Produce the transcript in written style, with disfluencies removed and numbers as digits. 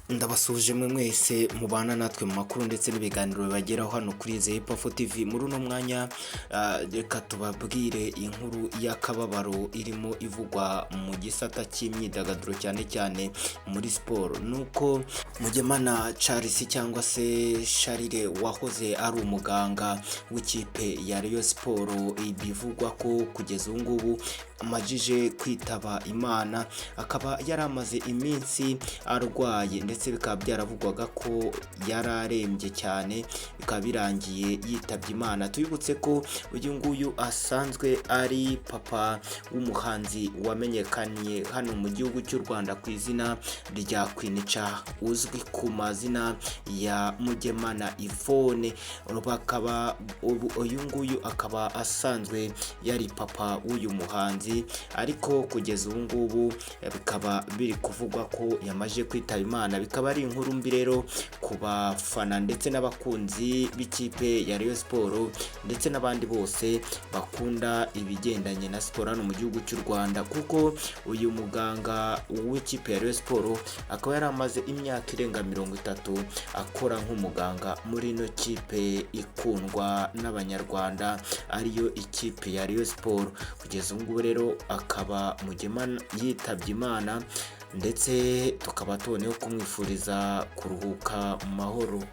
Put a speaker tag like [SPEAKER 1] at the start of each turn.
[SPEAKER 1] Ndabasuje mwe mwese mubana natwe mu makuru ndetse n'ibiganiro bibageraho hano kuri Zepafo TV. Muri uno mwanya reka tubabwire inkuru y'akababaro irimo ivugwa mu gisata cy'imyidagaduro cyane cyane muri siporo. Nuko Mugemana Charles cyangwa se Charire wahoze ari umuganga w'ikipe ya Rayon Sport, bivugwa ko kugeza ubu ngubu amajije kwitaba Imana, akaba yaramaze iminsi arwaye ndetse bikaba byaravugwaga ko yararembye cyane, bikaba birangiye yitabye Imana. Tubibutse ko uyu nguyu asanzwe ari papa w'umuhanzi wamenyekanye hano mu gihugu cy'u Rwanda ku izina rya Queen Cha, uzwi ku mazina ya Mugemana Yvonne. Uyu nguyu akaba asanzwe yari papa w'uyu muhanzi, ariko kugeza ubu ngubu bikaba biri kuvugwa ko yamaze kwitaba Imana. Bikaba ari inkuru mbi rero ku bafana ndetse n'abakunzi b'ikipe ya Rayon Sport ndetse n'abandi bose bakunda ibigendanye na siporo hano mu gihugu cy'u Rwanda, kuko uyu muganga w'ikipe ya Rayon Sport akaba yari amaze imyaka irenga 30 akora nk'umuganga muri ino kipe ikundwa n'abanyarwanda ariyo ikipe ya Rayon Sport. Kugeza ubu ngubu rero akaba Mugemana yitabye Imana, ndetse tukaba tuboneyeho kumwifuriza kuruhuka mu mahoro.